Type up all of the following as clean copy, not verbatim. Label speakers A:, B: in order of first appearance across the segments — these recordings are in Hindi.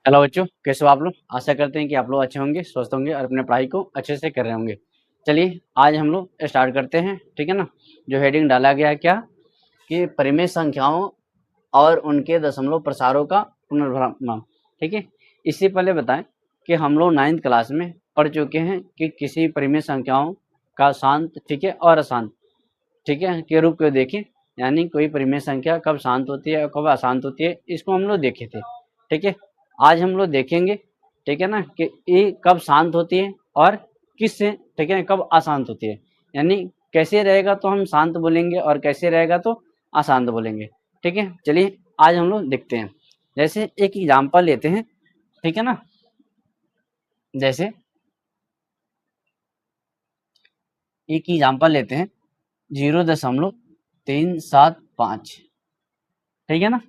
A: हेलो बच्चों, कैसे हो आप लोग। आशा करते हैं कि आप लोग अच्छे होंगे, स्वस्थ होंगे और अपने पढ़ाई को अच्छे से कर रहे होंगे। चलिए आज हम लोग स्टार्ट करते हैं, ठीक है ना। जो हेडिंग डाला गया है क्या कि परिमेय संख्याओं और उनके दशमलव प्रसारों का पुनर्भ्रमण। ठीक है, इससे पहले बताएं कि हम लोग 9th क्लास में पढ़ चुके हैं कि किसी परिमेय संख्याओं का शांत, ठीक है, और अशांत, ठीक है, के रूप को देखें। यानी कोई परिमेय संख्या कब शांत होती है और कब अशांत होती है, इसको हम लोग देखे थे। ठीक है, आज हम लोग देखेंगे, ठीक है ना, कि ये कब शांत होती है और किससे, ठीक है, कब अशांत होती है। यानी कैसे रहेगा तो हम शांत बोलेंगे और कैसे रहेगा तो अशांत बोलेंगे। ठीक है, चलिए आज हम लोग देखते हैं। जैसे एक एग्जाम्पल लेते हैं, ठीक है ना। जैसे एक एग्जाम्पल लेते हैं 0.375, ठीक है ना।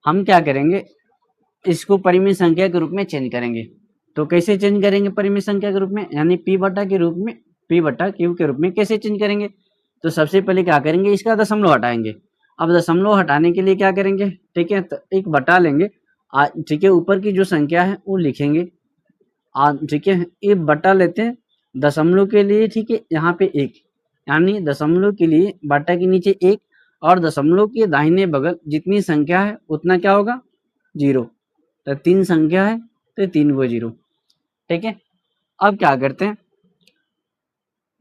A: हम क्या करेंगे, इसको परिमेय संख्या के रूप में चेंज करेंगे। तो कैसे चेंज करेंगे परिमेय संख्या के रूप में, यानी p बटा के रूप में, p बटा क्यू के रूप में कैसे चेंज करेंगे। तो सबसे पहले क्या करेंगे, इसका दशमलव हटाएंगे। अब दशमलव हटाने के लिए क्या करेंगे, ठीक है, तो एक बटा लेंगे। ठीक है, ऊपर की जो संख्या है वो लिखेंगे। ठीक है, ये बटा लेते हैं दशमलव के लिए, ठीक है, यहाँ पे एक, यानी दशमलव के लिए बटा के नीचे एक, और दशमलव के दाहिने बगल जितनी संख्या है उतना क्या होगा, 0। तो 3 संख्या है तो 3 को 0। ठीक है, अब क्या करते हैं,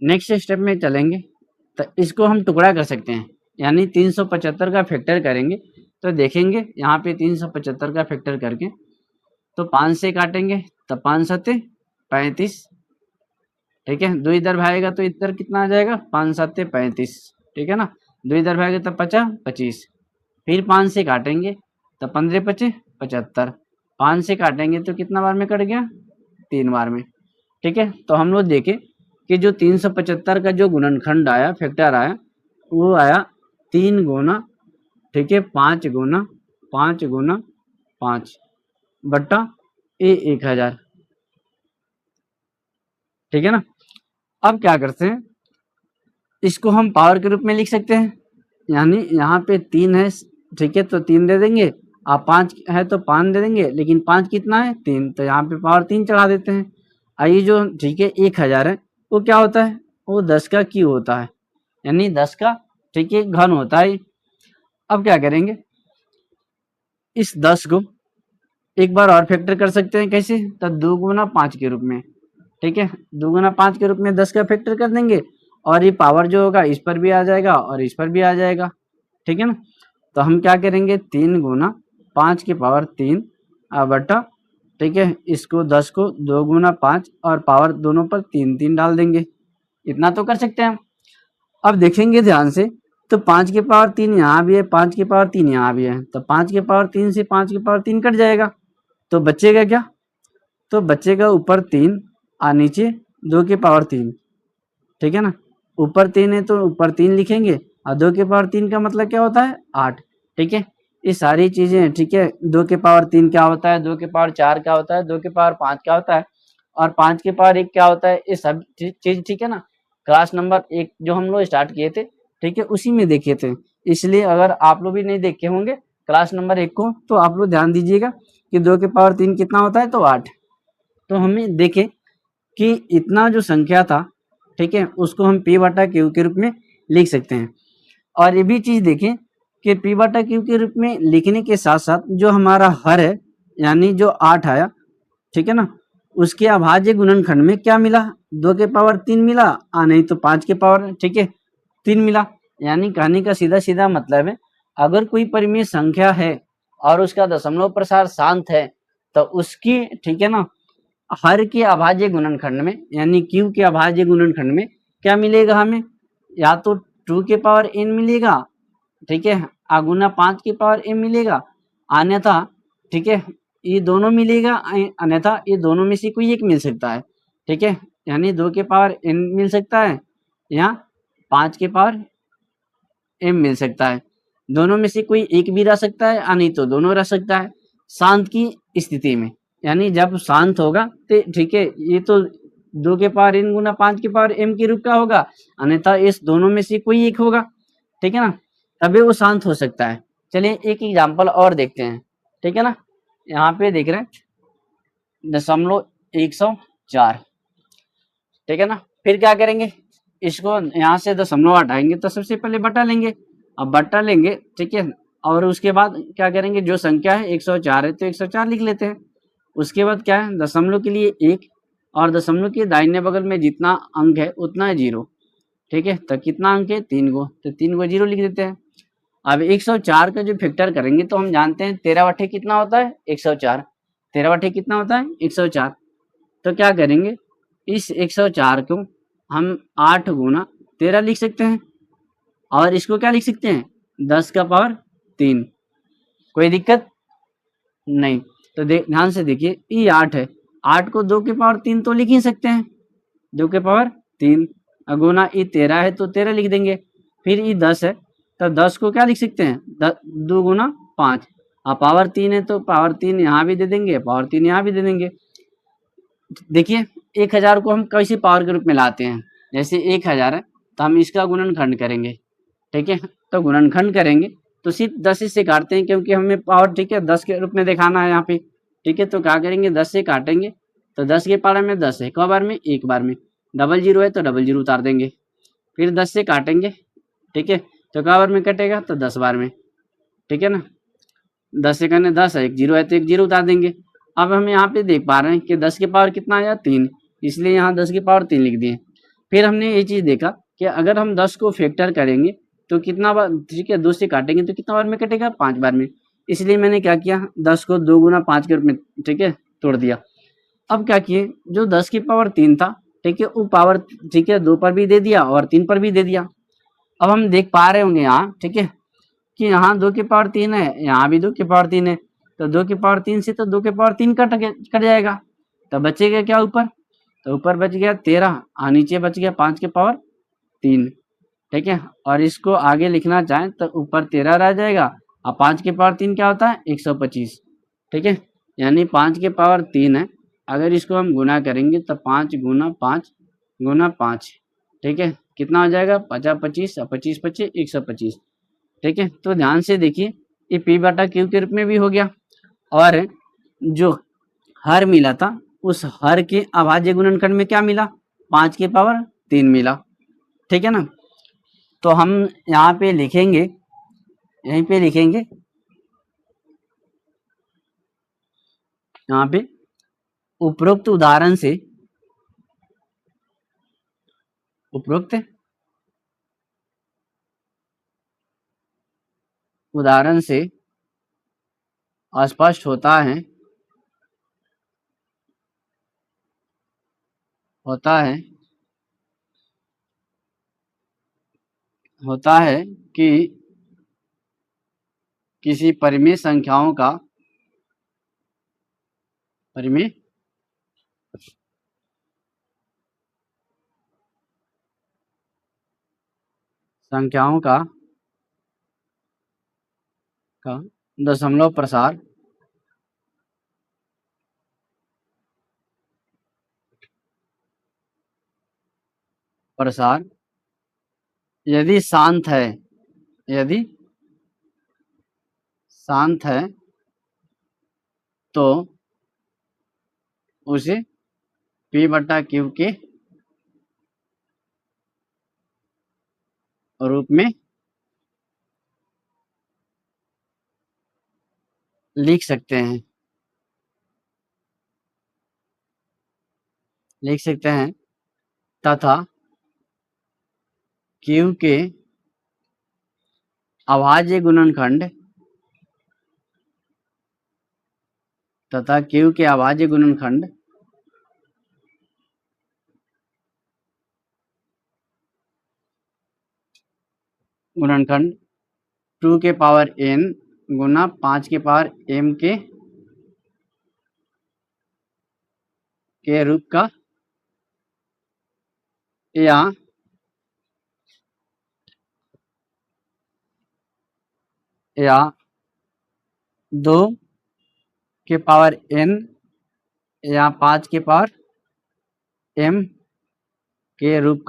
A: नेक्स्ट स्टेप में चलेंगे। तो इसको हम टुकड़ा कर सकते हैं, यानी 375 का फैक्टर करेंगे। तो देखेंगे यहाँ पे 375 का फैक्टर करके तो 5 से काटेंगे तो 5 सत्ते 35। ठीक है, 2 इधर भागेगा तो इधर कितना आ जाएगा, 5 सत्ते 35। ठीक है ना, 2 इधर भागेगा तो 50 25। फिर 5 से काटेंगे तो 15 पचे 75। 5 से काटेंगे तो कितना बार में कट गया, 3 बार में। ठीक है, तो हम लोग देखें कि जो 375 का जो गुणनखंड आया, फैक्टर आया, वो आया 3 गुना, ठीक है, 5 गुना 5 गुना 5 बट्टा ए 1000। ठीक है ना, अब क्या करते हैं, इसको हम पावर के रूप में लिख सकते हैं। यानी यहाँ पे 3 है, ठीक है, तो 3 दे देंगे। आप 5 है तो 5 दे देंगे, लेकिन 5 कितना है, 3, तो यहाँ पे पावर 3 चढ़ा देते हैं। आइए जो, ठीक है, 1000 है वो क्या होता है, वो 10 का क्यू होता है, यानी 10 का, ठीक है, घन होता है। अब क्या करेंगे, इस 10 को एक बार और फैक्टर कर सकते हैं। कैसे, तो 2 गुना 5 के रूप में। ठीक है, 2 गुना 5 के रूप में 10 का फैक्टर कर देंगे, और ये पावर जो होगा इस पर भी आ जाएगा और इस पर भी आ जाएगा। ठीक है ना, तो हम क्या करेंगे, 3 गुना 5 की पावर 3 बटा, ठीक है, इसको 10 को 2 गुना 5 और पावर दोनों पर 3 3 डाल देंगे। इतना तो कर सकते हैं हम। अब देखेंगे ध्यान से, तो 5 की पावर 3 यहाँ भी है, 5 की पावर 3 यहाँ भी है, तो 5 की पावर 3 से 5 की पावर 3 कट जाएगा। तो बचेगा क्या, तो बचेगा ऊपर 3 और नीचे 2 की पावर 3। ठीक है ना, ऊपर 3 है तो ऊपर 3 लिखेंगे, और 2 की पावर 3 का मतलब क्या होता है, 8। ठीक है, ये सारी चीजें, ठीक है, 2 की पावर 3 क्या होता है, 2 की पावर 4 क्या होता है, 2 की पावर 5 क्या होता है, और 5 की पावर 1 क्या होता है, ये सब चीज, ठीक है ना, क्लास नंबर 1 जो हम लोग स्टार्ट किए थे, ठीक है, उसी में देखे थे। इसलिए अगर आप लोग भी नहीं देखे होंगे क्लास नंबर 1 को, तो आप लोग ध्यान दीजिएगा कि 2 की पावर 3 कितना होता है, तो 8। तो हमें देखें कि इतना जो संख्या था, ठीक है, उसको हम p बटा क्यू के रूप में लिख सकते हैं। और ये भी चीज देखें कि p बटा क्यू के रूप में लिखने के साथ साथ जो हमारा हर है, यानी जो 8 आया, ठीक है ना, उसके अभाज्य गुणनखंड में क्या मिला, 2 के पावर 3 मिला, नहीं तो 5 के पावर, ठीक है, 3 मिला। यानी कहने का सीधा सीधा मतलब है, अगर कोई परिमेय संख्या है और उसका दशमलव प्रसार शांत है, तो उसकी, ठीक है ना, हर के अभाज्य गुणनखंड में, यानी क्यू के अभाज्य गुणनखंड में क्या मिलेगा हमें, या तो 2 के पावर n मिलेगा, ठीक है, गुना 5 के पावर m मिलेगा, अन्यथा, ठीक है, ये दोनों मिलेगा, अन्यथा ये दोनों में से कोई एक मिल सकता है। ठीक है, यानी 2 के पावर n मिल सकता है या 5 के पावर m मिल सकता है। दोनों में से कोई एक भी रह सकता है, नहीं तो दोनों रह सकता है शांत की स्थिति में। यानी जब शांत होगा तो, ठीक है, ये तो 2 के पावर n गुना 5 के पावर m के रूप का होगा, अन्यथा इस दोनों में से कोई एक होगा। ठीक है ना, तभी वो शांत हो सकता है। चलिए एक एग्जाम्पल और देखते हैं। ठीक है ना, यहाँ पे देख रहे हैं .104, ठीक है ना। फिर क्या करेंगे, इसको यहाँ से दशमलव हटाएंगे तो सबसे पहले बटा लेंगे। अब बटा लेंगे, ठीक है, और उसके बाद क्या करेंगे, जो संख्या है 104 है तो 104 लिख लेते हैं। उसके बाद क्या है, दशमलव के लिए 1 और दशमलव के दाहिने बगल में जितना अंक है उतना है 0, ठीक है। तो कितना अंक है, 3 गो, तो 3 गो 0 लिख देते हैं। अब 104 का जो फैक्टर करेंगे तो हम जानते हैं 13 कितना होता है, 104। 13 कितना होता है, 104। तो क्या करेंगे, इस 104 को हम 8 गुना 13 लिख सकते हैं, और इसको क्या लिख सकते हैं, 10 का पावर 3। कोई दिक्कत नहीं। तो ध्यान से देखिए, ये 8 है, 8 को 2 के पावर 3 तो लिख ही सकते हैं, 2 के पावर 3, गुना ये 13 है तो 13 लिख देंगे। फिर ये 10 है तो 10 को क्या लिख सकते हैं, 2 गुना 5, और पावर 3 है तो पावर 3 यहाँ भी दे देंगे, पावर 3 यहाँ भी दे देंगे। देखिए 1000 को हम कैसे पावर के रूप में लाते हैं, जैसे 1000 है तो हम इसका गुणनखंड करेंगे, ठीक है। तो गुणनखंड करेंगे तो सिर्फ 10 से काटते हैं, क्योंकि हमें पावर, ठीक है, 10 के रूप में दिखाना है यहाँ पे, ठीक है। तो क्या करेंगे, 10 से काटेंगे तो 10 के पावर में 10 है, क बार में, एक बार में। डबल जीरो है तो डबल जीरो उतार देंगे। फिर 10 से काटेंगे, ठीक है, तो क बार में कटेगा, तो 10 बार में, ठीक है ना। 10 से करने 10 है, एक जीरो है तो एक जीरो उतार देंगे। अब हम यहाँ पे देख पा रहे हैं कि 10 के पावर कितना आया, 3, इसलिए यहाँ 10 के पावर 3 लिख दिए। फिर हमने ये चीज़ देखा कि अगर हम 10 को फैक्टर करेंगे तो कितना बार, ठीक है, 2 से काटेंगे तो कितना बार में कटेगा, 5 बार में। इसलिए मैंने क्या किया, 10 को 2 गुना 5 के रूप में, ठीक है, तोड़ दिया। अब क्या किए, जो 10 की पावर 3 था, ठीक है, वो पावर, ठीक है, 2 पर भी दे दिया और 3 पर भी दे दिया। अब हम देख पा रहे होंगे यहाँ, ठीक है, कि यहाँ 2 की पावर 3 है, यहाँ भी 2 की पावर 3 है, तो 2 की पावर 3 से तो 2 की पावर 3 कट जाएगा, तो बचेगा क्या ऊपर, तो ऊपर बच गया 13 और नीचे बच गया 5 की पावर 3, ठीक है। और इसको आगे लिखना चाहें तो ऊपर 13 रह जाएगा और 5 की पावर 3 क्या होता है, 125, ठीक है। यानी 5 की पावर 3 है, अगर इसको हम गुना करेंगे तो 5 गुना 5 गुना 5, ठीक है, कितना हो जाएगा, 50 25 और 25 25 125, ठीक है। तो ध्यान से देखिए, ये P बटा Q के रूप में भी हो गया, और जो हर मिला था उस हर के अभाज्य गुणनखंड में क्या मिला, 5 की पावर 3 मिला, ठीक है ना। तो हम यहाँ पे लिखेंगे, यहीं पे लिखेंगे, यहाँ पे उपरोक्त उदाहरण से, उपरोक्त उदाहरण से स्पष्ट होता है कि किसी परिमेय संख्याओं का दशमलव प्रसार यदि शांत है तो उसे P बटा Q के रूप में लिख सकते हैं, तथा Q के अभाज्य गुणनखंड गुणनखंड 2 के पावर n गुना 5 के पावर m के रूप का, या 2 के पावर n या 5 के पावर m के रूप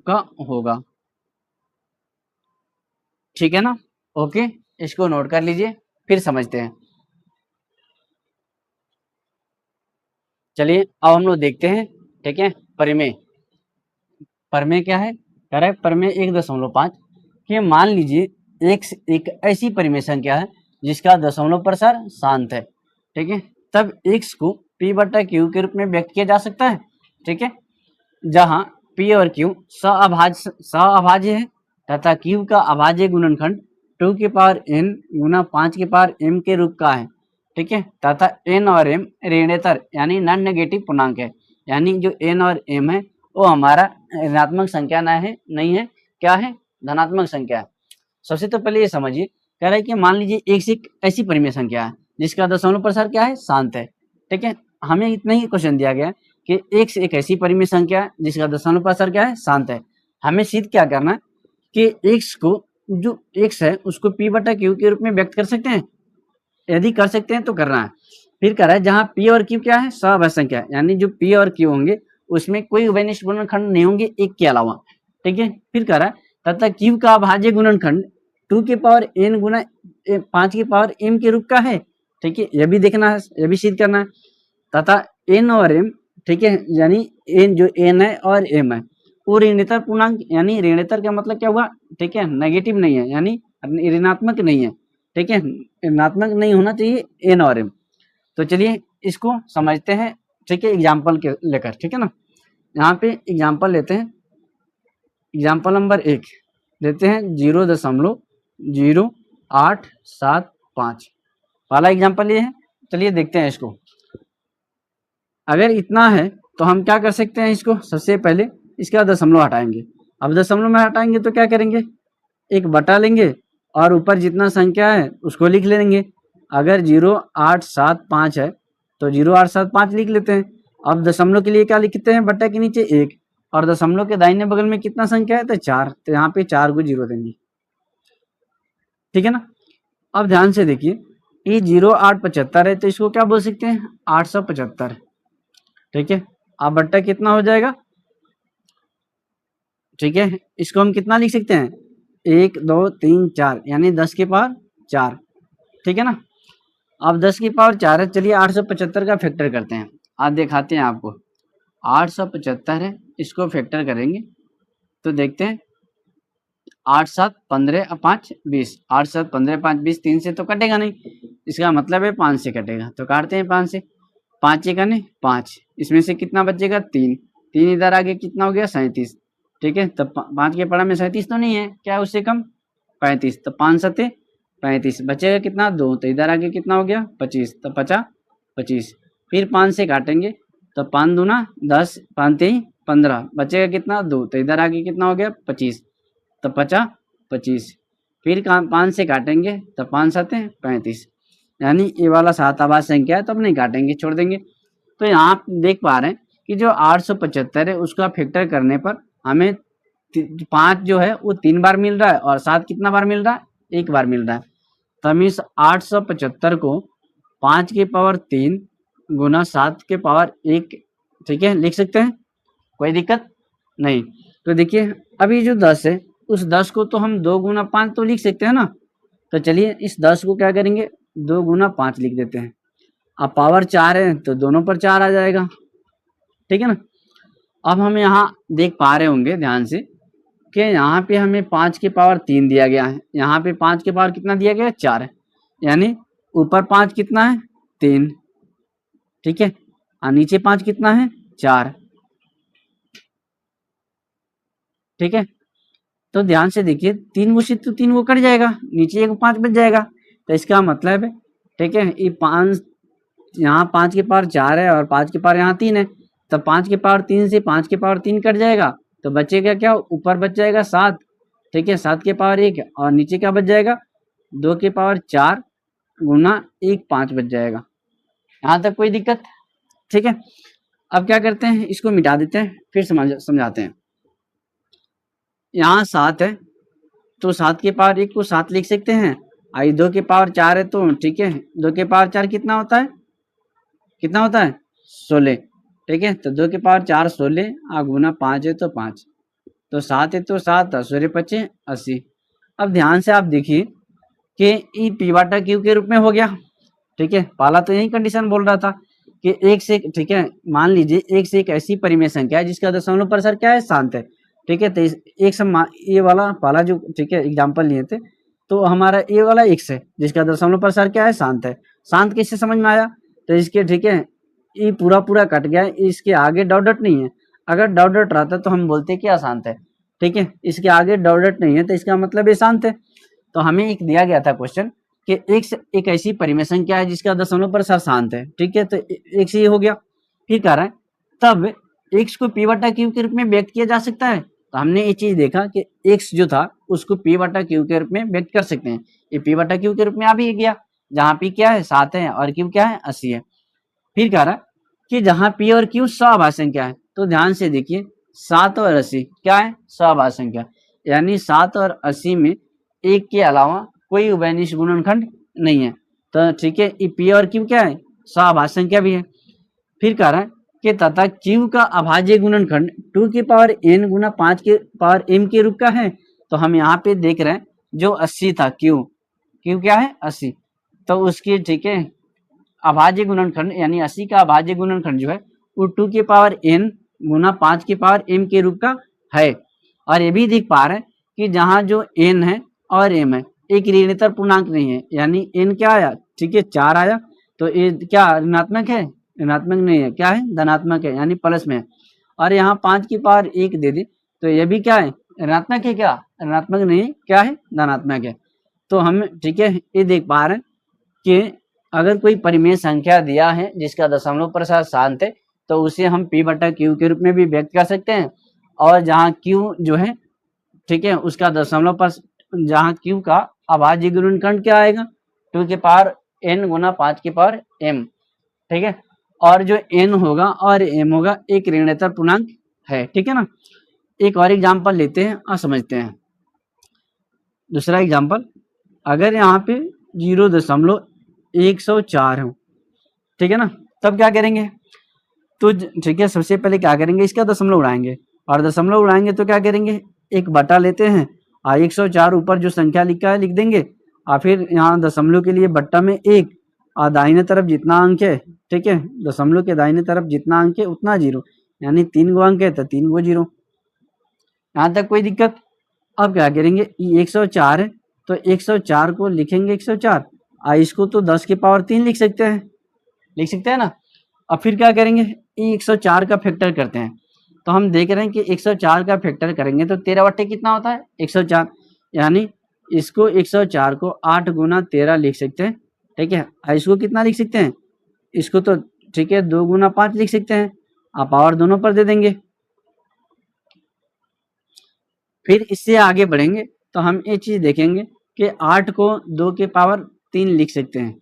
A: का होगा, ठीक है ना। ओके, इसको नोट कर लीजिए, फिर समझते हैं। चलिए अब हम लोग देखते हैं, ठीक है, परिमेय। परिमेय क्या है? कह रहा है परिमेय 1.5 कि मान लीजिए एक ऐसी परिमेय संख्या है जिसका दशमलव प्रसार शांत है, ठीक है, तब x को p/q के रूप में व्यक्त किया जा सकता है, ठीक है, जहां p और q सअभाज्य है तथा q का अभाज्य गुणनखंड 2 की पावर n गुना 5 की पावर m के रूप का है, ठीक है, तथा n और m ऋणेतर यानी नॉन नेगेटिव पूर्णांक है, यानी जो n और m है वो हमारा ऋणात्मक संख्या नहीं है, क्या है? धनात्मक संख्या है। सबसे तो पहले ये समझिए, कह रहा है कि मान लीजिए एक ऐसी परिमेय संख्या है जिसका दशमलव प्रसार क्या है? शांत है, ठीक है, हमें इतना ही क्वेश्चन दिया गया कि एक ऐसी परिमेय संख्या है जिसका दशमलव प्रसार क्या है? शांत है। हमें सिद्ध क्या करना है कि x को जो x है उसको p/q के रूप में व्यक्त कर सकते हैं, यदि कर सकते हैं तो करना है। फिर कह रहा है जहां p और q क्या है? सअभाज्य संख्या, यानी जो p और q होंगे उसमें कोई उभयनिष्ठ गुणनखंड नहीं होंगे एक के अलावा, ठीक है। फिर कह रहा है तथा q का अभाज्य गुणनखंड 2 की पावर n गुना 5 की पावर m के रूप का है, ठीक है, यह भी देखना है, यह भी सिद्ध करना है। तथा n और m, ठीक है, यानी n जो n है और m है वो ऋणेतर पूर्णांक, यानी ऋणेतर का मतलब क्या हुआ? ठीक है, नेगेटिव नहीं है, यानी ऋणात्मक नहीं है, ठीक है, ऋणात्मक नहीं होना चाहिए n और m। तो चलिए इसको समझते हैं, ठीक है, एग्जाम्पल के लेकर, ठीक है ना। यहाँ पे एग्जाम्पल लेते हैं, एग्जाम्पल नंबर 1 देते हैं 0.0875। पहला एग्जाम्पल ये है, चलिए देखते हैं इसको। अगर इतना है तो हम क्या कर सकते हैं, इसको सबसे पहले इसका दशमलव हटाएंगे। अब दशमलव में हटाएंगे तो क्या करेंगे? एक बटा लेंगे और ऊपर जितना संख्या है उसको लिख लेंगे। अगर 0.875 है तो 0.875 लिख लेते हैं। अब दशमलव के लिए क्या लिखते हैं? बटा के नीचे 1, और दशमलव के दाहिने बगल में कितना संख्या है? तो 4, तो यहाँ पे 4 को 0 देंगे, ठीक है ना। अब ध्यान से देखिए, ये 0.875 है तो इसको क्या बोल सकते हैं? 875, ठीक है। अब बट्टा कितना हो जाएगा? ठीक है, इसको हम कितना लिख सकते हैं? 1 2 3 4, यानी 10 की पावर 4, ठीक है ना। अब 10 की पावर 4 है, चलिए 875 का फैक्टर करते हैं, आज दिखाते हैं आपको। 875 है, इसको फैक्टर करेंगे तो देखते हैं 8 7 15 5 20, 8 7 15 5 20, 3 से तो कटेगा नहीं, इसका मतलब है 5 से कटेगा, तो काटते हैं 5 से। 5 एक 5, इसमें से कितना बचेगा? 3, 3 इधर आगे कितना हो गया? 37, ठीक है। तो 5 के पड़ा में 37 तो नहीं है, क्या है उससे कम? 35, तो 5 सते 35, बचेगा कितना? 2, तो इधर आगे कितना हो गया? 25, तो 25। फिर 5 से काटेंगे तो 5 दूना 10, 5 3 15, बचेगा कितना? 2, तो इधर आगे कितना हो गया? 25, तो 25। फिर 5 से काटेंगे तो 5 सते 35, यानी ये वाला 7 आभाज्य संख्या है तो अब नहीं काटेंगे, छोड़ देंगे। तो यहाँ आप देख पा रहे हैं कि जो 875 है उसका फैक्टर करने पर हमें 5 जो है वो 3 बार मिल रहा है और 7 कितना बार मिल रहा है? 1 बार मिल रहा है। तो हम इस 875 को 5 की पावर 3 गुना 7 के पावर 1, ठीक है, लिख सकते हैं, कोई दिक्कत नहीं। तो देखिए अभी जो 10 है उस 10 को तो हम 2 गुना 5 तो लिख सकते हैं ना। तो चलिए इस 10 को क्या करेंगे? 2 गुना 5 लिख देते हैं। अब पावर 4 है तो दोनों पर 4 आ जाएगा, ठीक है ना। अब हम यहाँ देख पा रहे होंगे ध्यान से कि यहाँ पे हमें 5 की पावर 3 दिया गया है, यहाँ पे 5 की पावर कितना दिया गया है? 4 है, यानी ऊपर 5 कितना है? 3, ठीक है, और नीचे 5 कितना है? 4, ठीक है। तो ध्यान से देखिए 3 को से तो 3 को कट जाएगा, नीचे एक 5 बच जाएगा, तो इसका मतलब है, ठीक है, ये 5 यहाँ 5 की पावर 4 है और 5 की पावर यहाँ 3 है, तो 5 की पावर 3 से 5 की पावर 3 कट जाएगा, तो बचेगा क्या? ऊपर बच जाएगा 7, ठीक है, 7 की पावर 1, और नीचे क्या बच जाएगा? 2 की पावर 4 गुना 1 5 बच जाएगा। यहाँ तक कोई दिक्कत? ठीक है। अब क्या करते हैं, इसको मिटा देते हैं, फिर समझाते हैं। यहाँ 7 है तो 7 की पावर 1 को 7 लिख सकते हैं, आई 2 की पावर 4 है तो ठीक है, 2 की पावर 4 कितना होता है? कितना होता है? 16, ठीक है, तो 2 की पावर 4 16, गुना 5 है तो 5, तो 7 है तो 7, 16 80। अब ध्यान से आप देखिए कि ई p/q के रूप में हो गया, ठीक है। पहला तो यही कंडीशन बोल रहा था कि एक से एक, ठीक है, मान लीजिए एक से एक ऐसी परिमेय संख्या है जिसका दशमलव प्रसार क्या है, शांत है, ठीक है। तो एक सम ये वाला पहला जो, ठीक है, एग्जाम्पल लिए थे, तो हमारा ये वाला x है जिसका दशमलव प्रसार क्या है, शांत है। शांत किससे समझ में आया, तो इसके, ठीक है, ये पूरा पूरा कट गया, इसके आगे डॉट डॉट नहीं है। अगर डॉट डॉट रहता तो हम बोलते कि अशांत है, ठीक है। इसके आगे डॉट डॉट नहीं है तो इसका मतलब ये शांत है। तो हमें एक दिया गया था क्वेश्चन कि एक ऐसी परिमेय संख्या है जिसका दशमलव प्रसार शांत है, ठीक है। तो एक से ये हो गया। फिर कह रहा है तब x को p बटा q के रूप में व्यक्त किया जा सकता है। तो हमने ये चीज देखा कि x जो था उसको p बटा q के रूप में व्यक्त कर सकते हैं। ये p बटा q के रूप में आ भी गया, जहाँ p क्या है, 7 है, और q क्या है, 80 है। फिर कह रहा है कि जहाँ p और q सवाभाज्य संख्या है, तो ध्यान से देखिए 7 और 80 क्या है, सवाभाज्य संख्या, यानी 7 और 80 में एक के अलावा कोई उभयनिष्ठ गुणनखंड नहीं है। तो ठीक है, ये p और q क्या है, सवाभाज्य संख्या भी है। फिर कह रहा है कि तथा q का अभाज्य गुणनखंड 2 की पावर n गुना 5 के पावर m के रूप का है। तो हम यहाँ पे देख रहे हैं जो 80 था, q क्या है, 80, तो उसकी, ठीक है, अभाज्य गुणनखंड यानी 80 का अभाज्य गुणनखंड जो है वो 2 की पावर n गुना 5 की पावर m के रूप का है। और ये भी देख पा रहे हैं कि जहाँ जो n है और m है एक ऋणात्मक पूर्णांक नहीं है, यानी n क्या आया, ठीक है, 4 आया, तो ये क्या ऋणात्मक है, ऋणात्मक नहीं है, क्या है, धनात्मक है, यानी प्लस में है। और यहाँ 5 की पावर 1 दे दी तो ये भी क्या है, ऋणात्मक है, क्या ऋणात्मक नहीं है, क्या है, धनात्मक है। तो हम, ठीक है, ये देख पा रहे हैं कि अगर कोई परिमेय संख्या दिया है जिसका दशमलव प्रसार शांत है तो उसे हम p बटा q के रूप में भी व्यक्त कर सकते हैं। और जहाँ q जो है, ठीक है, उसका दशमलव पर, जहाँ q का अभाज्य गुणनखंड क्या आएगा, 2 की पावर n गुना 5 की पावर m, ठीक है। और जो n होगा और m होगा एक ऋणात्मक पूर्णांक है, ठीक है ना। एक और एग्जाम्पल लेते हैं और समझते हैं। दूसरा एग्जाम्पल, अगर यहाँ पे 0.104 हो, ठीक है ना, तब क्या करेंगे, तो ठीक है, सबसे पहले क्या करेंगे, इसका दशमलव उड़ाएंगे, और दशमलव उड़ाएंगे तो क्या करेंगे, एक बटा लेते हैं और 104 ऊपर जो संख्या लिखा है लिख देंगे, और फिर यहाँ दशमलव के लिए बट्टा में 1, और दाहिने तरफ जितना अंक है, ठीक है, दशमलव के दाहिने तरफ जितना अंक है उतना 0, यानी 3 गो अंक है तो 3 गो 0। यहाँ तक कोई दिक्कत। अब क्या करेंगे, 104 है तो 104 को लिखेंगे 104, और इसको तो 10 की पावर 3 लिख सकते हैं ना। अब फिर क्या करेंगे, 104 का फैक्टर करते हैं। तो हम देख रहे हैं कि 104 का फैक्टर करेंगे तो 13 बट्टे कितना होता है, 104, यानी इसको 104 को 8 गुना 13 लिख सकते हैं, ठीक है। और इसको कितना लिख सकते हैं, इसको तो, ठीक है, 2 गुना 5 लिख सकते हैं, आप पावर दोनों पर दे देंगे। फिर इससे आगे बढ़ेंगे तो हम ये चीज देखेंगे कि 8 को 2 के पावर 3 लिख सकते हैं,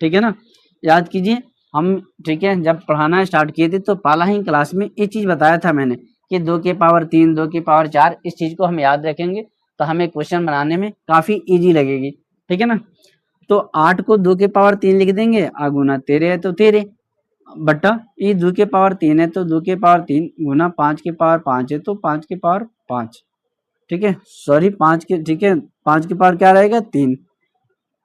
A: ठीक है ना। याद कीजिए हम, ठीक है, जब पढ़ाना स्टार्ट किए थे तो पहला ही क्लास में ये चीज बताया था मैंने कि 2 के पावर 3, 2 के पावर 4, इस चीज को हम याद रखेंगे तो हमें क्वेश्चन बनाने में काफी इजी लगेगी, ठीक है ना। तो 8 को 2 के पावर 3 लिख देंगे, और गुना 13 है तो 13 बट्टा ये 2 के पावर 3 है तो 2 के पावर 3 गुना 5 के पावर 5 है तो 5 के पावर 5, ठीक है, सॉरी 5 के, ठीक है, 5 के पावर क्या रहेगा, 3,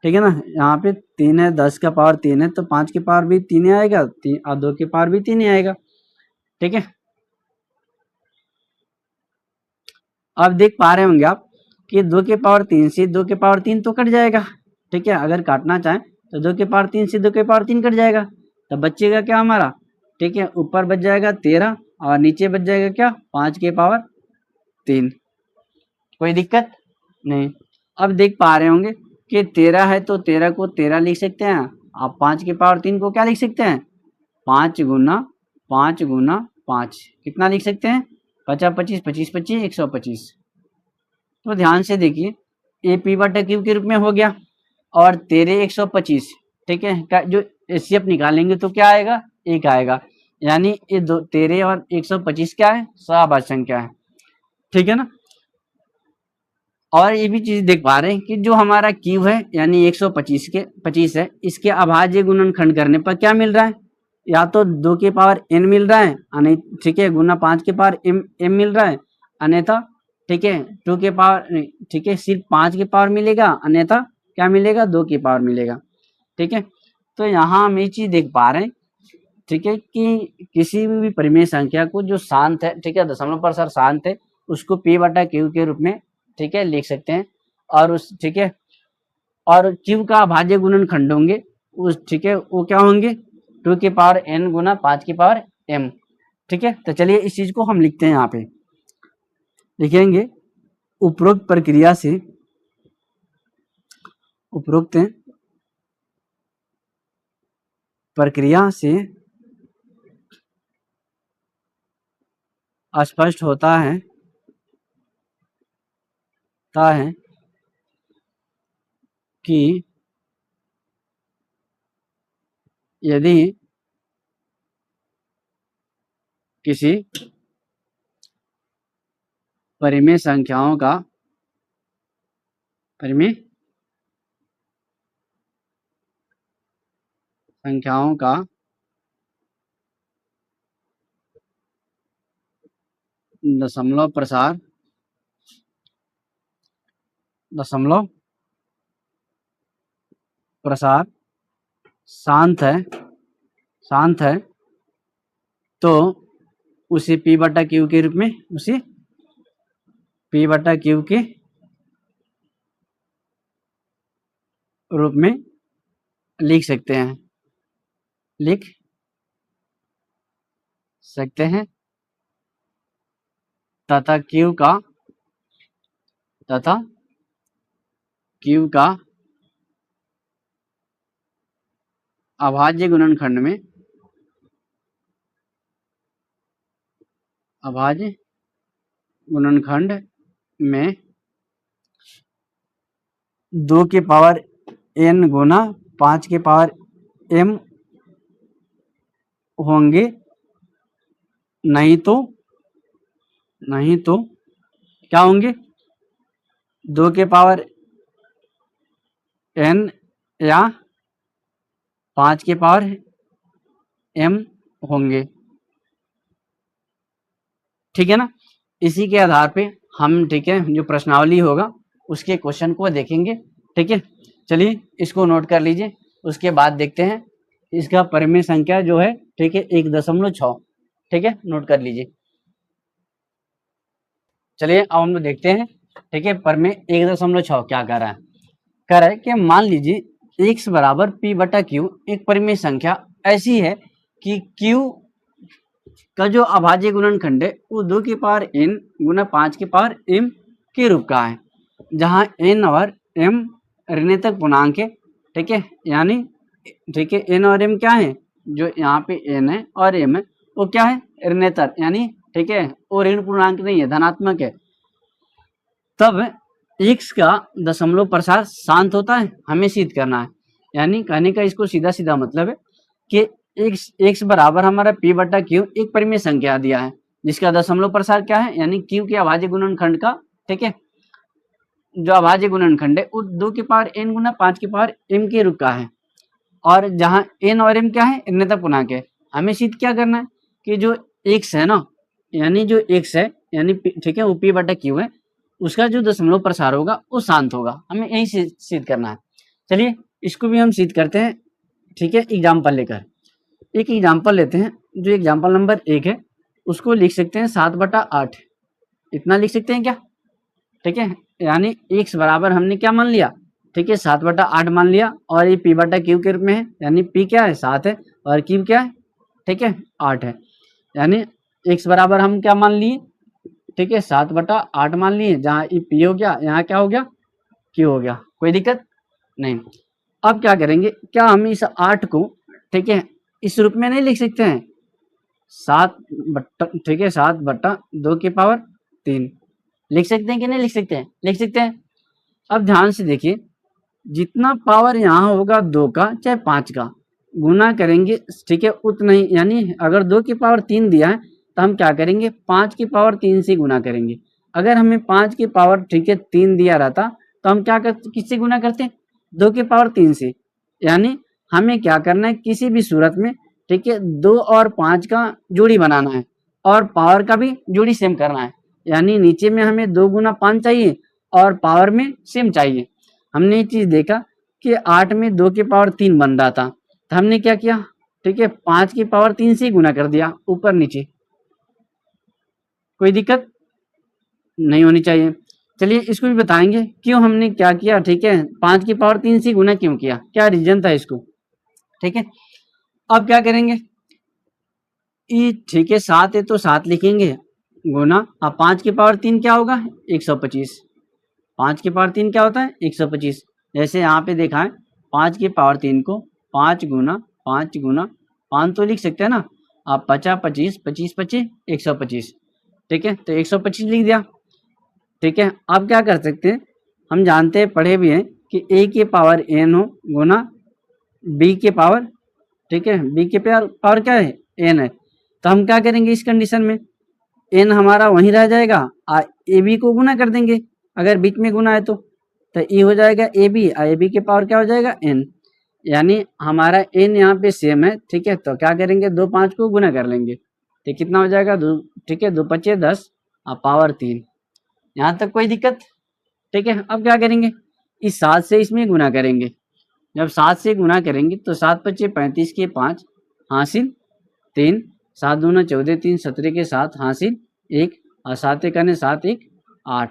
A: ठीक है ना। यहाँ पे 3 है, 10 का पावर 3 है तो 5 के पावर भी 3 ही आएगा, 3 और 2 के पावर भी 3 ही आएगा, ठीक है। अब देख पा रहे होंगे आप कि 2 के पावर 3 से 2 के पावर 3 तो कट जाएगा, ठीक है। अगर काटना चाहें तो 2 के पावर 3 से 2 के पावर 3 कट जाएगा, तो बचेगा क्या हमारा, ठीक है, ऊपर बच जाएगा 13 और नीचे बच जाएगा क्या, 5 के पावर 3। कोई दिक्कत नहीं। अब देख पा रहे होंगे कि 13 है तो 13 को 13 लिख सकते हैं, आप 5 के पावर 3 को क्या लिख सकते हैं, 5 गुना 5 गुना 5 कितना लिख सकते हैं, 50 25 25 25 125। तो ध्यान से देखिए ए पी बटा क्यू के रूप में हो गया, और 13 125, ठीक है, जो एचसीएफ निकालेंगे तो क्या आएगा, 1 आएगा, यानी ये 13 और 125 क्या है, सवाभाज्य संख्या है, ठीक है ना। और ये भी चीज देख पा रहे हैं कि जो हमारा क्यू है यानी 125 है, इसके अभाज्य गुणनखंड करने पर क्या मिल रहा है, या तो 2 के पावर n मिल रहा है, ठीक है, गुना 5 के पावर m मिल रहा है, अन्यथा, ठीक है, 2 के पावर, ठीक है, सिर्फ 5 के पावर मिलेगा, अन्यथा क्या मिलेगा, 2 के पावर मिलेगा, ठीक है। तो यहाँ हम ये चीज देख पा रहे हैं ठीक है, कि किसी भी परिमेय संख्या को जो शांत है, ठीक है, दशमलव प्रसार शांत है, उसको p बटा q के रूप में, ठीक है, लिख सकते हैं। और उस, ठीक है, और q का अभाज्य गुणनखंड होंगे उस, ठीक है, वो क्या होंगे 2 की पावर n गुना 5 की पावर m। ठीक है, तो चलिए इस चीज को हम लिखते हैं। यहाँ पे लिखेंगे उपरोक्त प्रक्रिया से, उपरोक्त प्रक्रिया से स्पष्ट होता है कि यदि किसी परिमेय संख्याओं का दशमलव प्रसार शांत है तो उसे p बटा q के रूप में, उसे p बटा q के रूप में लिख सकते हैं तथा q का अभाज्य गुणनखंड में 2 के पावर n गुना 5 के पावर m होंगे, नहीं तो क्या होंगे 2 के पावर n या 5 के पावर m होंगे। ठीक है ना, इसी के आधार पे हम, ठीक है, जो प्रश्नावली होगा उसके क्वेश्चन को देखेंगे। ठीक है, चलिए इसको नोट कर लीजिए, उसके बाद देखते हैं इसका परिमेय संख्या जो है, ठीक है, 1.6। ठीक है, नोट कर लीजिए। चलिए अब हम लोग देखते हैं, ठीक है, परिमेय 1.6 क्या कर रहा है कि मान लीजिए x बराबर p बटा q एक परिमेय संख्या ऐसी है कि q का जो अभाज्य गुणनखंड है वो 2 की पावर n गुना 5 की पावर m के रूप का है, जहां n और m ऋणात्मक पूर्णांक है। ठीक है, यानी, ठीक है, n और m क्या है, जो यहाँ पे n है और m है वो क्या है ऋणात्मक, यानी, ठीक है, वो ऋण पूर्णांक नहीं है, धनात्मक है। तब x का दशमलव प्रसार शांत होता है, हमें सिद्ध करना है। यानी कहने का इसको सीधा सीधा मतलब है कि x बराबर हमारा p बटा q एक परिमेय संख्या दिया है जिसका दशमलव प्रसार क्या है, यानी q के अभाज्य गुणनखंड का, ठीक है, जो अभाज्य गुणनखंड है वो 2 की पावर n गुना 5 की पावर m के रूप का है, और जहां n और m क्या है ऋणात्मक पूर्णांक है। हमें सिद्ध क्या करना है कि जो x है ना, यानी जो x है, यानी ठीक है, वो p बटा q है, उसका जो दशमलव प्रसार होगा वो शांत होगा, हमें यही सिद्ध करना है। चलिए इसको भी हम सिद्ध करते हैं। ठीक है, एग्जाम्पल लेकर एक एग्जाम्पल लेते हैं, जो एग्जाम्पल नंबर 1 है उसको लिख सकते हैं 7/8, इतना लिख सकते हैं क्या। ठीक है, यानी x बराबर हमने क्या मान लिया, ठीक है, 7/8 मान लिया, और ये p बटा q के रूप में है, यानी p क्या है 7 है और q क्या है, ठीक है, 8 है। यानी x बराबर हम क्या मान लिए, ठीक है, 7/8 मान लिए, जहाँ ये p हो गया, यहाँ क्या हो गया q हो गया, कोई दिक्कत नहीं। अब क्या करेंगे, क्या हम इस 8 को, ठीक है, इस रूप में नहीं लिख सकते हैं, 7/, ठीक है, 7/2 की पावर 3 लिख सकते हैं कि नहीं लिख सकते हैं, लिख सकते हैं। अब ध्यान से देखिए, जितना पावर यहाँ होगा 2 का चाहे 5 का गुना करेंगे, ठीक है, उतना ही, यानी अगर 2 की पावर 3 दिया है तो हम क्या करेंगे 5 की पावर 3 से गुना करेंगे। अगर हमें 5 की पावर, ठीक है, 3 दिया रहता तो हम क्या करते, किससे गुना करते 2 की पावर 3 से। यानी हमें क्या करना है, किसी भी सूरत में, ठीक है, 2 और 5 का जोड़ी बनाना है और पावर का भी जोड़ी सेम करना है। यानी नीचे में हमें 2 गुना 5 चाहिए और पावर में सेम चाहिए। हमने ये चीज देखा कि 8 में 2 की पावर 3 बन रहा था, तो हमने क्या किया, ठीक है, 5 की पावर 3 से गुना कर दिया ऊपर नीचे, कोई दिक्कत नहीं होनी चाहिए। चलिए इसको भी बताएंगे क्यों हमने क्या किया, ठीक है, 5 की पावर 3 से गुना क्यों किया, क्या रीजन था इसको, ठीक है। अब क्या करेंगे, ठीक है 7 है तो 7 लिखेंगे गुना, अब 5 की पावर 3 क्या होगा 125, 5 की पावर 3 क्या होता है 125। जैसे यहाँ पे देखा है 5 की पावर 3 को 5 गुना 5 गुना 5 तो लिख सकते हैं ना, आप 50 25 25 25 125, ठीक है, तो 125 लिख दिया। ठीक है, अब क्या कर सकते हैं, हम जानते हैं पढ़े भी हैं कि a की पावर n हो गुना b के पावर, ठीक है, b के पावर क्या है n है, तो हम क्या करेंगे इस कंडीशन में, n हमारा वहीं रह जाएगा, ए बी को गुना कर देंगे, अगर बीच में गुना है तो e हो जाएगा ए बी के पावर क्या हो जाएगा n, यानी हमारा n यहाँ पे सेम है, ठीक है, तो क्या करेंगे 2 5 को गुना कर लेंगे, तो कितना हो जाएगा 2, ठीक है, 2 5 10 पावर 3, यहाँ तक कोई दिक्कत, ठीक है। अब क्या करेंगे, इस 7 से इसमें गुना करेंगे, जब 7 से गुना करेंगे तो 7 पच्चे 35 के 5 हासिल 3, 7 दूना 14 3 17 के 7 हासिल 1 और 7 एक 7 1 8,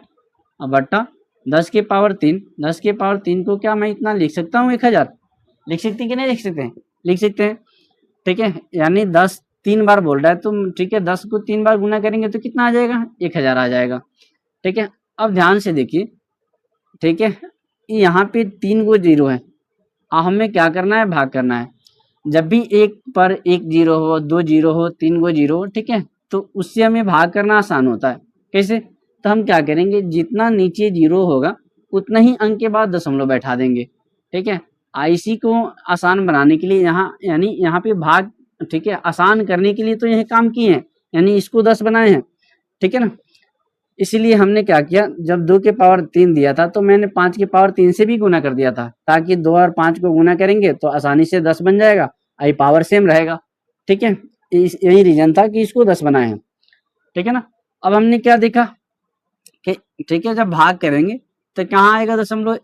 A: अब बट्टा 10 के पावर 3, 10 के पावर 3 को क्या मैं इतना लिख सकता हूँ 1000, लिख सकते हैं कि नहीं लिख सकते हैं, लिख सकते हैं, ठीक है, यानी 10 3 बार बोल रहा है तो ठीक है 10 को 3 बार गुना करेंगे तो कितना आ जाएगा 1000 आ जाएगा, ठीक है। अब ध्यान से देखिए, ठीक है, यहाँ पे 3 गो जीरो है, हमें क्या करना है भाग करना है, जब भी एक पर एक जीरो हो 2 जीरो हो 3 गो जीरो हो, ठीक है, तो उससे हमें भाग करना आसान होता है, कैसे, तो हम क्या करेंगे जितना नीचे जीरो होगा उतना ही अंक के बाद दशमलव बैठा देंगे, ठीक है, इसी को आसान बनाने के लिए यहाँ यानी यहाँ पे भाग, ठीक है, आसान करने के लिए तो यह काम किए हैं, यानी इसको 10 बनाए हैं, ठीक है ना, इसीलिए हमने क्या किया, जब 2 के पावर 3 दिया था तो मैंने 5 के पावर 3 से भी गुना कर दिया था, ताकि 2 और 5 को गुना करेंगे तो आसानी से 10 बन जाएगा, आई पावर सेम रहेगा, ठीक है, यही रीजन था कि इसको 10 बनाए हैं, ठीक है ना। अब हमने क्या देखा कि ठीक है जब भाग करेंगे तो कहाँ आएगा दशमलव,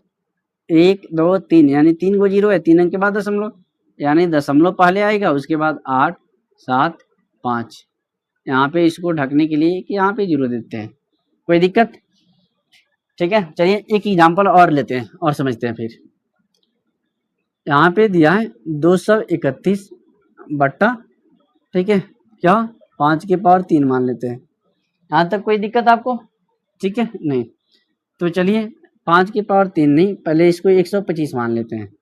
A: 1 2 3 यानी 3 को जीरो है, 3 अंक के बाद दशमलव, यानी दशमलव पहले आएगा उसके बाद 8 7 5, यहाँ पे इसको ढकने के लिए कि यहाँ पे जीरो देते हैं, कोई दिक्कत, ठीक है। चलिए एक एग्जांपल और लेते हैं और समझते हैं, फिर यहाँ पे दिया है 231 बट्टा, ठीक है, क्या 5 के पावर 3 मान लेते हैं, यहाँ तक कोई दिक्कत आपको, ठीक है नहीं, तो चलिए 5 की पावर 3 नहीं, पहले इसको 125 मान लेते हैं,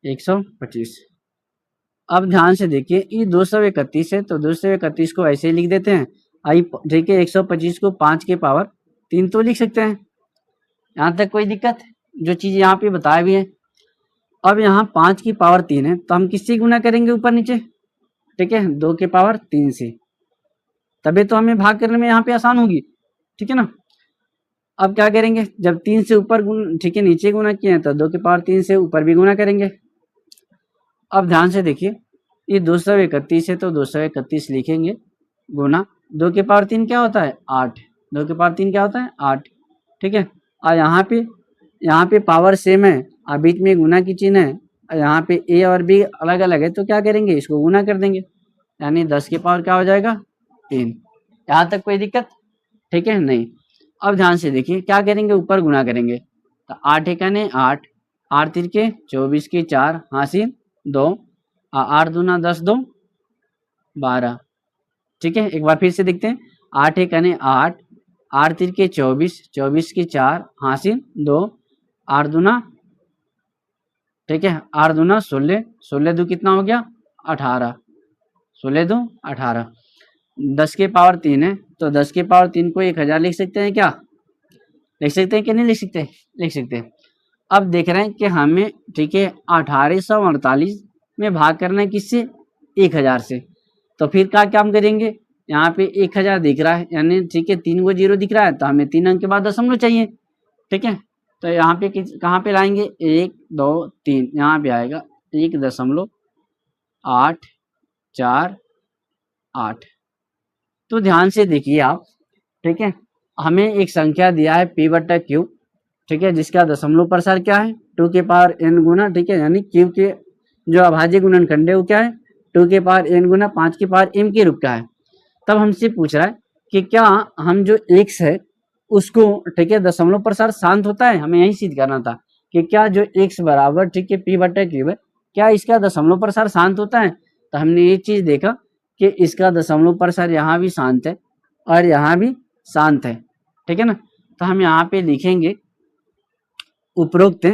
A: 125। अब ध्यान से देखिए ये 231 है तो 231 को ऐसे ही लिख देते हैं, आई ठीक है 125 को 5 के पावर 3 तो लिख सकते हैं, यहाँ तक कोई दिक्कत, जो चीज़ यहाँ पे बताया भी है। अब यहाँ 5 की पावर 3 है तो हम किससे गुना करेंगे ऊपर नीचे, ठीक है 2 के पावर 3 से, तभी तो हमें भाग करने में यहाँ पे आसान होगी, ठीक है ना। अब क्या करेंगे, जब 3 से ऊपर ठीक है नीचे गुना किए हैं तो 2 के पावर 3 से ऊपर भी गुना करेंगे। अब ध्यान से देखिए ये 231 है तो 231 लिखेंगे गुना 2 के पावर 3 क्या होता है 8, 2 के पावर 3 क्या होता है 8, ठीक है, और यहाँ पे पावर सेम है और बीच में गुना की चिन्ह है, और यहाँ पे ए और बी अलग अलग है तो क्या करेंगे इसको गुना कर देंगे, यानी 10 के पावर क्या हो जाएगा 3, यहाँ तक कोई दिक्कत, ठीक है नहीं। अब ध्यान से देखिए क्या करेंगे ऊपर गुना करेंगे, तो 8 एकाने 8, 8 तिरके 24 के 4 हासिल 2, 8 दूना 10 2 12, ठीक है, एक बार फिर से देखते हैं, 8 एकाने 8, 8 तिरके 24, 24 के 4 हासिल 2, 8 दूना, ठीक है, 8 दूना 16, 16 दो कितना हो गया 18, 16 दो 18, 10 के पावर 3 है तो 10 के पावर 3 को 1000 लिख सकते हैं, क्या लिख सकते हैं कि नहीं लिख सकते, लिख सकते हैं। अब देख रहे हैं कि हमें ठीक है 1848 में भाग करना है किससे 1000 से, तो फिर क्या काम करेंगे, यहाँ पे 1000 दिख रहा है यानी ठीक है 3 को जीरो दिख रहा है तो हमें 3 अंक के बाद दशमलव चाहिए, ठीक है, तो यहाँ पे कहाँ पे लाएंगे 1 2 3, यहाँ पे आएगा 1.848, तो ध्यान से देखिए आप, ठीक है, हमें एक संख्या दिया है p बट्टा क्यू, ठीक है, जिसका दशमलव प्रसार क्या है 2 के पावर n गुना, ठीक है, यानी क्यू के जो अभाज्य गुणनखंड है वो क्या है, 2 के पावर n गुना 5 की पावर m के रूप का है। तब हमसे पूछ रहा है कि क्या हम जो x है उसको, ठीक है, दशमलव प्रसार शांत होता है, हमें यही सिद्ध करना था कि क्या जो x बराबर, ठीक है, p बटा क्यूब है, क्या इसका दशमलव प्रसार शांत होता है। तो हमने ये चीज देखा कि इसका दशमलव प्रसार यहाँ भी शांत है और यहाँ भी शांत है, ठीक है ना। तो हम यहाँ पे लिखेंगे उपरोक्त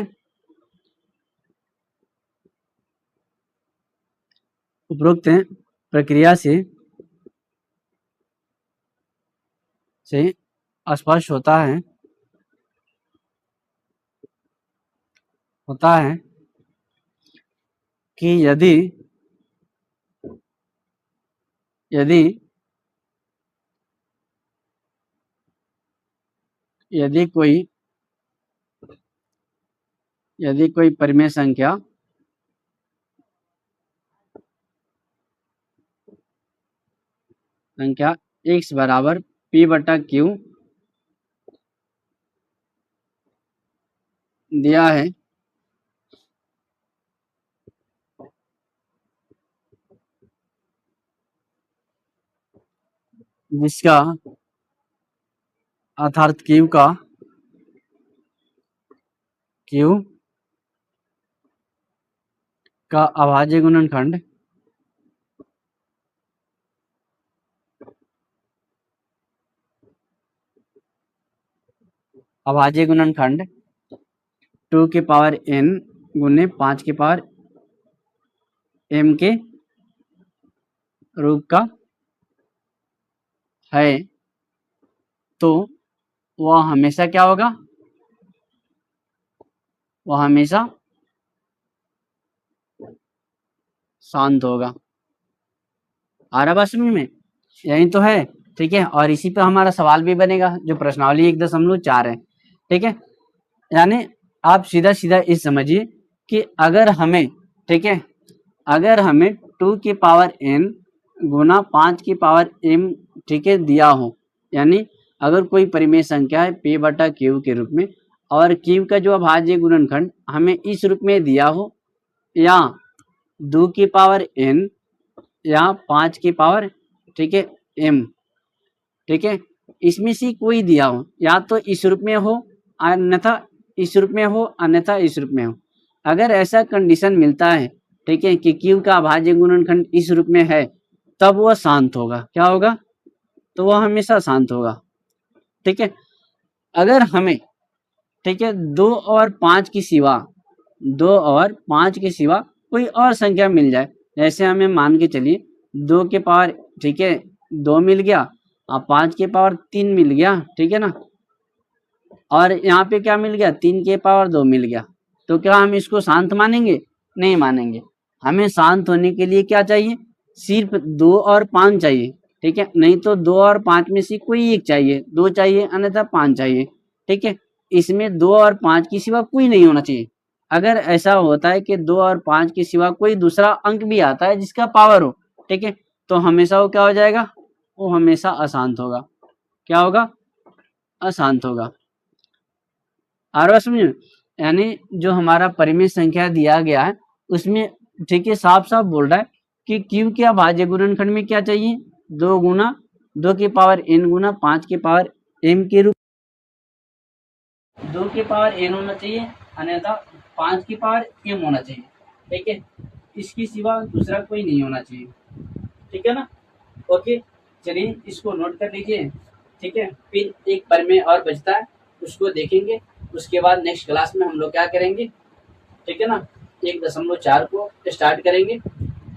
A: प्रक्रिया से स्पष्ट होता है कि यदि कोई परिमेय संख्या x बराबर p बटा q दिया है, जिसका अर्थात q का अभाज्य गुणनखंड अभाज्य गुणनखंड 2 के पावर n गुने 5 के पावर m के रूप का है, तो वह हमेशा क्या होगा, वह हमेशा शांत होगा। आ रहा बात समझ में, यही तो है, ठीक है। और इसी पे हमारा सवाल भी बनेगा जो प्रश्नावली 1.4 है, ठीक है। यानी आप सीधा सीधा इस समझिए कि अगर हमें, ठीक है, अगर हमें 2 की पावर n गुना 5 की पावर m, ठीक है, दिया हो, यानी अगर कोई परिमेय संख्या है p बटा q के रूप में और q का जो अभाज्य गुणनखंड हमें इस रूप में दिया हो, या 2 की पावर n या 5 की पावर, ठीक है, m, ठीक है, इसमें से कोई दिया हो, या तो इस रूप में हो अन्यथा इस रूप में हो, अन्यथा इस रूप में हो। अगर ऐसा कंडीशन मिलता है, ठीक है, कि q का अभाज्य गुणनखंड इस रूप में है, तब वह शांत होगा। क्या होगा, तो वह हमेशा शांत होगा, ठीक है। अगर हमें, ठीक है, 2 और 5 की सिवा कोई और संख्या मिल जाए, जैसे हमें मान के चलिए 2 के पावर, ठीक है, 2 मिल गया और 5 के पावर 3 मिल गया, ठीक है ना, और यहाँ पे क्या मिल गया, 3 के पावर 2 मिल गया, तो क्या हम इसको शांत मानेंगे, नहीं मानेंगे। हमें शांत होने के लिए क्या चाहिए, सिर्फ 2 और 5 चाहिए, ठीक है, नहीं तो 2 और 5 में से कोई एक चाहिए, 2 चाहिए अन्यथा 5 चाहिए, ठीक है। इसमें 2 और 5 के सिवा कोई नहीं होना चाहिए। अगर ऐसा होता है कि 2 और 5 के सिवा कोई दूसरा अंक भी आता है जिसका पावर हो, ठीक है, तो हमेशा वो क्या हो जाएगा, वो हमेशा अशांत होगा। क्या होगा, अशांत होगा। आर समझ, यानी जो हमारा परिमेय संख्या दिया गया है उसमें, ठीक है, साफ साफ बोल रहा है कि q के अभाज्य गुणनखंड में क्या चाहिए, 2 गुना 2 की पावर n गुना 5 की पावर m के रूप, 2 की पावर n होना चाहिए, अन्यथा 5 की पावर m होना चाहिए, ठीक है, इसके सिवा दूसरा कोई नहीं होना चाहिए, ठीक है ना। ओके, चलिए इसको नोट कर लीजिए, ठीक है। फिर एक परिमेय और बचता है, उसको देखेंगे, उसके बाद नेक्स्ट क्लास में हम लोग क्या करेंगे, ठीक है ना, 1.4 को स्टार्ट करेंगे।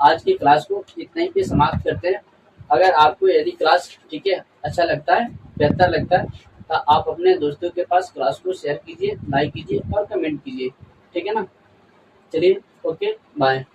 A: आज की क्लास को इतना ही पे समाप्त करते हैं। अगर आपको यदि क्लास, ठीक है, अच्छा लगता है, बेहतर लगता है, तो आप अपने दोस्तों के पास क्लास को शेयर कीजिए, लाइक कीजिए और कमेंट कीजिए, ठीक है ना। चलिए, ओके, बाय।